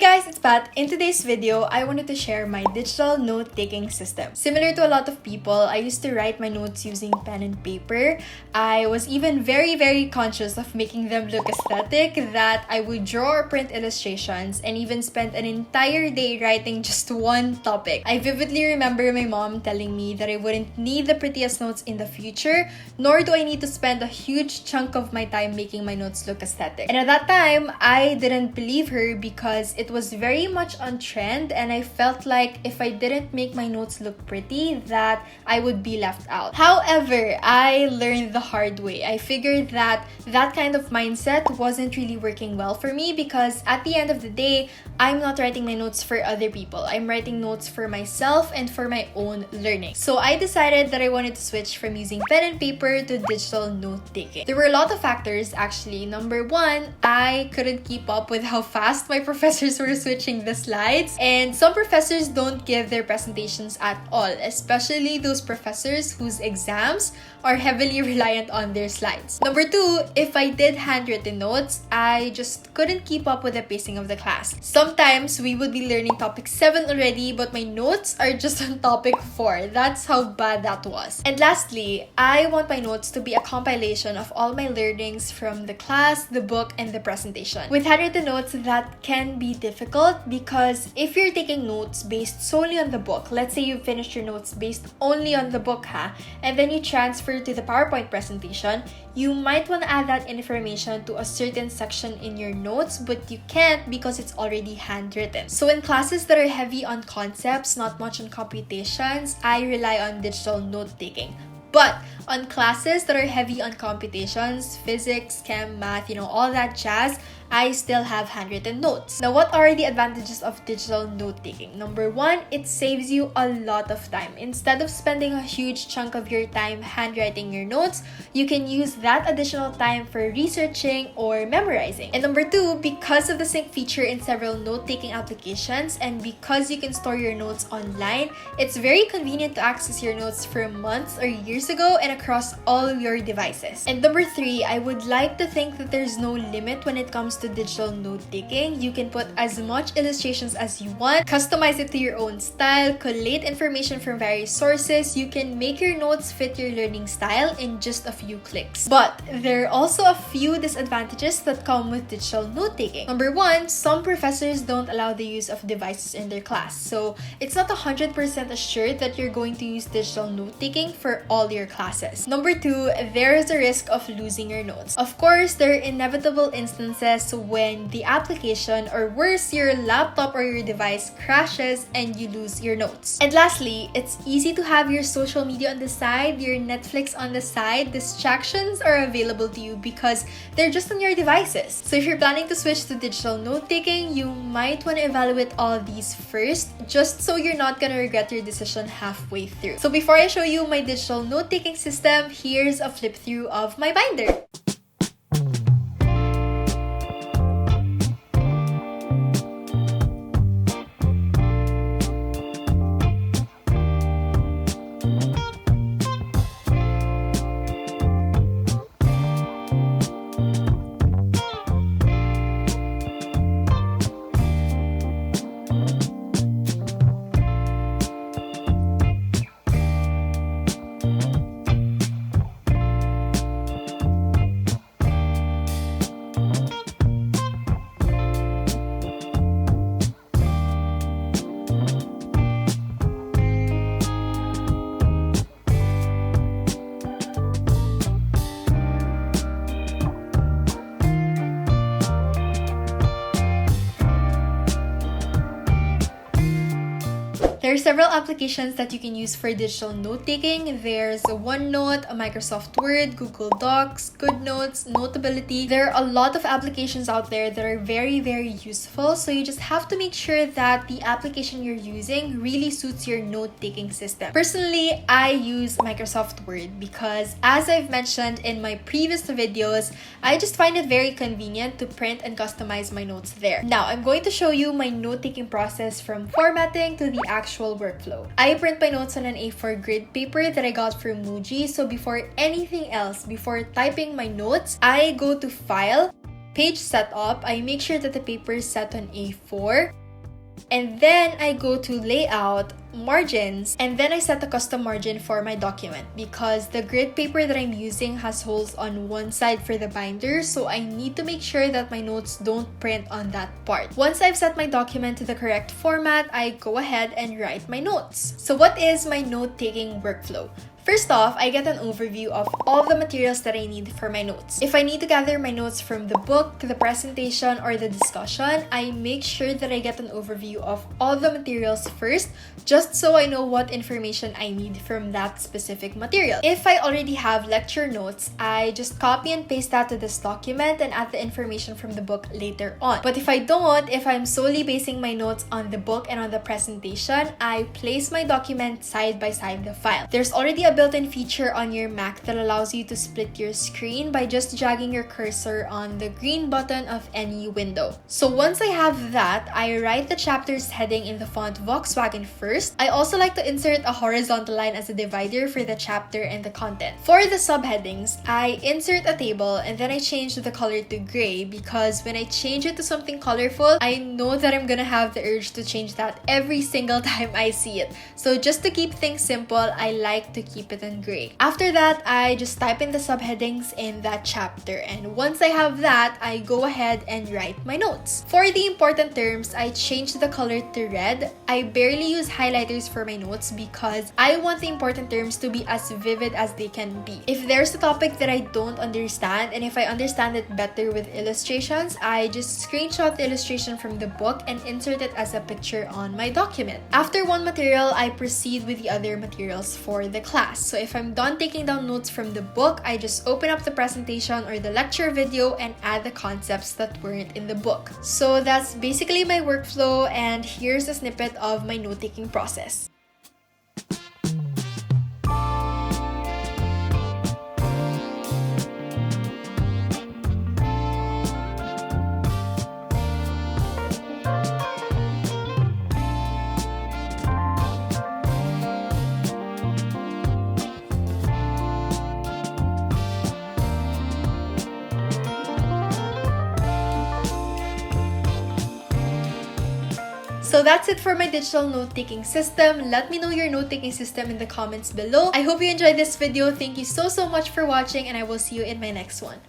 guys, it's Pat. In today's video, I wanted to share my digital note-taking system. Similar to a lot of people, I used to write my notes using pen and paper. I was even very conscious of making them look aesthetic that I would draw or print illustrations and even spend an entire day writing just one topic. I vividly remember my mom telling me that I wouldn't need the prettiest notes in the future, nor do I need to spend a huge chunk of my time making my notes look aesthetic. And at that time, I didn't believe her because it was very much on trend, and I felt like if I didn't make my notes look pretty, that I would be left out. However, I learned the hard way. I figured that that kind of mindset wasn't really working well for me because at the end of the day, I'm not writing my notes for other people. I'm writing notes for myself and for my own learning. So I decided that I wanted to switch from using pen and paper to digital note-taking. There were a lot of factors actually. Number one, I couldn't keep up with how fast my professors were switching the slides, and some professors don't give their presentations at all, especially those professors whose exams are heavily reliant on their slides. Number two, if I did handwritten notes, I just couldn't keep up with the pacing of the class. Sometimes we would be learning topic 7 already, but my notes are just on topic 4. That's how bad that was. And lastly, I want my notes to be a compilation of all my learnings from the class, the book, and the presentation. With handwritten notes, that can be difficult because if you're taking notes based solely on the book, let's say you finished your notes based only on the book, and then you transfer to the PowerPoint presentation, you might want to add that information to a certain section in your notes, but you can't because it's already handwritten. So in classes that are heavy on concepts, not much on computations, I rely on digital note-taking. But on classes that are heavy on computations, physics, chem, math, all that jazz, I still have handwritten notes. Now, what are the advantages of digital note-taking? Number one, it saves you a lot of time. Instead of spending a huge chunk of your time handwriting your notes, you can use that additional time for researching or memorizing. And number two, because of the sync feature in several note-taking applications and because you can store your notes online, it's very convenient to access your notes from months or years ago and across all your devices. And number three, I would like to think that there's no limit when it comes to digital note-taking. You can put as much illustrations as you want, customize it to your own style, collate information from various sources. You can make your notes fit your learning style in just a few clicks. But there are also a few disadvantages that come with digital note-taking. Number one, some professors don't allow the use of devices in their class. So it's not 100% assured that you're going to use digital note-taking for all your classes. Number two, there is a risk of losing your notes. Of course, there are inevitable instances when the application, or worse, your laptop or your device crashes and you lose your notes. And lastly, it's easy to have your social media on the side, your Netflix on the side. Distractions are available to you because they're just on your devices. So if you're planning to switch to digital note-taking, you might want to evaluate all of these first, just so you're not gonna regret your decision halfway through. So before I show you my digital note-taking system, here's a flip through of my binder. There are several applications that you can use for digital note-taking. There's a OneNote, a Microsoft Word, Google Docs, GoodNotes, Notability. There are a lot of applications out there that are very useful, so you just have to make sure that the application you're using really suits your note-taking system. Personally, I use Microsoft Word because, as I've mentioned in my previous videos, I just find it very convenient to print and customize my notes there. Now, I'm going to show you my note-taking process from formatting to the actual workflow. I print my notes on an A4 grid paper that I got from Muji, so before anything else, before typing my notes, I go to File, page setup, I make sure that the paper is set on A4. And then I go to layout, margins, and then I set a custom margin for my document because the grid paper that I'm using has holes on one side for the binder, so I need to make sure that my notes don't print on that part. Once I've set my document to the correct format, I go ahead and write my notes. So what is my note-taking workflow? First off, I get an overview of all the materials that I need for my notes. If I need to gather my notes from the book, the presentation, or the discussion, I make sure that I get an overview of all the materials first, just so I know what information I need from that specific material. If I already have lecture notes, I just copy and paste that to this document and add the information from the book later on. But if I don't, if I'm solely basing my notes on the book and on the presentation, I place my document side by side the file. There's already a built-in feature on your Mac that allows you to split your screen by just dragging your cursor on the green button of any window. So once I have that, I write the chapter's heading in the font Volkswagen first. I also like to insert a horizontal line as a divider for the chapter and the content. For the subheadings, I insert a table and then I change the color to gray because when I change it to something colorful, I know that I'm gonna have the urge to change that every single time I see it. So just to keep things simple, I like to keep it in gray. After that, I just type in the subheadings in that chapter, and once I have that, I go ahead and write my notes. For the important terms, I change the color to red. I barely use highlighters for my notes because I want the important terms to be as vivid as they can be. If there's a topic that I don't understand, and if I understand it better with illustrations, I just screenshot the illustration from the book and insert it as a picture on my document. After one material, I proceed with the other materials for the class. So if I'm done taking down notes from the book, I just open up the presentation or the lecture video and add the concepts that weren't in the book. So that's basically my workflow, and here's a snippet of my note-taking process. So that's it for my digital note-taking system. Let me know your note-taking system in the comments below. I hope you enjoyed this video. Thank you so much for watching, and I will see you in my next one.